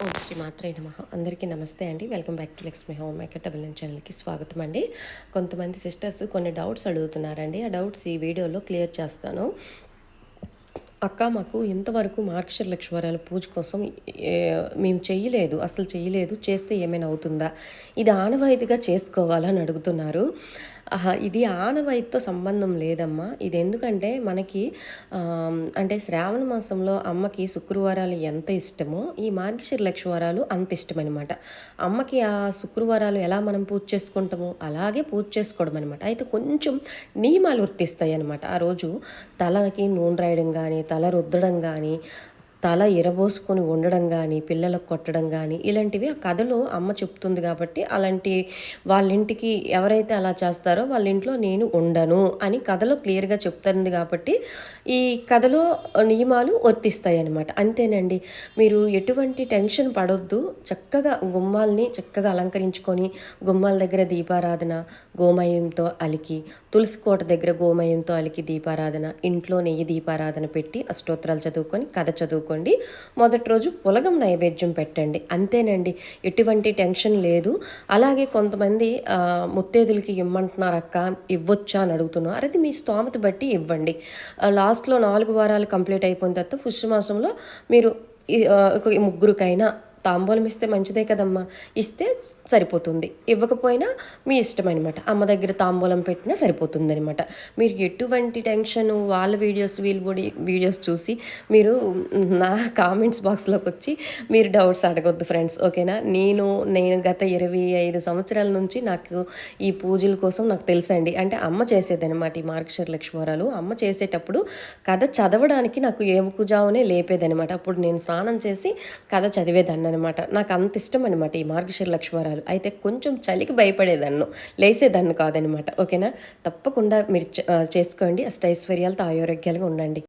ఓం శ్రీ మాత్రే నమః. అందరికీ నమస్తే అండి. Welcome back to Lakshmi home maker double nine ఛానల్కి స్వాగతం అండి. కొంతమంది సిస్టర్స్ కొన్ని డౌట్స్ అడుగుతున్నారండి. ఆ డౌట్స్ ఈ వీడియోలో క్లియర్ చేస్తాను. అక్క, మాకు ఇంతవరకు మార్గశిర లక్ష్మీవారాల పూజ కోసం మేము చెయ్యలేదు, అసలు చెయ్యలేదు. చేస్తే ఏమైనా అవుతుందా? ఇది ఆనవాయితీగా చేసుకోవాలని అడుగుతున్నారు. ఇది ఆనవాయితీతో సంబంధం లేదమ్మా. ఇది ఎందుకంటే మనకి అంటే శ్రావణ మాసంలో అమ్మకి శుక్రవారాలు ఎంత ఇష్టమో ఈ మార్గశిర లక్ష్మీవారాలు అంత ఇష్టం అనమాట. అమ్మకి ఆ శుక్రవారాలు ఎలా మనం పూజ చేసుకుంటామో అలాగే పూజ చేసుకోవడం అనమాట. అయితే కొంచెం నియమాలు వర్తిస్తాయి అనమాట. ఆ రోజు తలకి నూనె రాయడం కానీ, తల రుద్దడం కానీ, తల ఎరబోసుకొని ఉండడం కానీ, పిల్లలకు కొట్టడం కానీ, ఇలాంటివి ఆ కథలో అమ్మ చెప్తుంది కాబట్టి అలాంటి వాళ్ళ ఇంటికి ఎవరైతే అలా చేస్తారో వాళ్ళ ఇంట్లో నేను ఉండను అని కథలో క్లియర్గా చెప్తుంది కాబట్టి ఈ కథలో నియమాలు వర్తిస్తాయి అన్నమాట. అంతేనండి. మీరు ఎటువంటి టెన్షన్ పడొద్దు. చక్కగా గుమ్మాల్ని చక్కగా అలంకరించుకొని గుమ్మాల దగ్గర దీపారాధన గోమయంతో అలికి, తులసి కోట దగ్గర గోమయంతో అలికి దీపారాధన, ఇంట్లో నెయ్యి దీపారాధన పెట్టి అష్టోత్తరాలు చదువుకొని కథ చదువుకోండి. మొదటి రోజు పులగం నైవేద్యం పెట్టండి. అంతేనండి. ఎటువంటి టెన్షన్ లేదు. అలాగే కొంతమంది ముత్తేదులకి ఇమ్మంటున్నారు అక్క, ఇవ్వొచ్చా అని అడుగుతున్నారు. అది మీ స్తోమత బట్టి ఇవ్వండి. లాస్ట్లో 4 వారాలు కంప్లీట్ అయిపోయిన తర్వాత పుష్యమాసంలో మీరు ఒక ముగ్గురికైనా తాంబూలం ఇస్తే మంచిదే కదమ్మా. ఇస్తే సరిపోతుంది, ఇవ్వకపోయినా మీ ఇష్టం అనమాట. అమ్మ దగ్గర తాంబూలం పెట్టినా సరిపోతుంది అనమాట. మీరు ఎటువంటి టెన్షన్ వాళ్ళ వీడియోస్ వీడియోస్ చూసి మీరు నా కామెంట్స్ బాక్స్లోకి వచ్చి మీరు డౌట్స్ అడగొద్దు ఫ్రెండ్స్, ఓకేనా? నేను గత 25 సంవత్సరాల నుంచి నాకు ఈ పూజల కోసం నాకు తెలుసండి. అంటే అమ్మ చేసేదనమాట ఈ మార్గశిర లక్ష్మీవారాలు. అమ్మ చేసేటప్పుడు కథ చదవడానికి నాకు ఏవుకుజావునే లేపేదనమాట. అప్పుడు నేను స్నానం చేసి కథ చదివేదాన్ని అనమాట. నాకు అంత ఇష్టం అనమాట ఈ మార్గశిర లక్ష్మీవారాలు. అయితే కొంచెం చలికి భయపడేదాన్ని, లేసేదాన్ని కాదనమాట. ఓకేనా? తప్పకుండా మీరు చేసుకోండి. అష్టైశ్వర్యాలతో ఆరోగ్యాలుగా ఉండండి.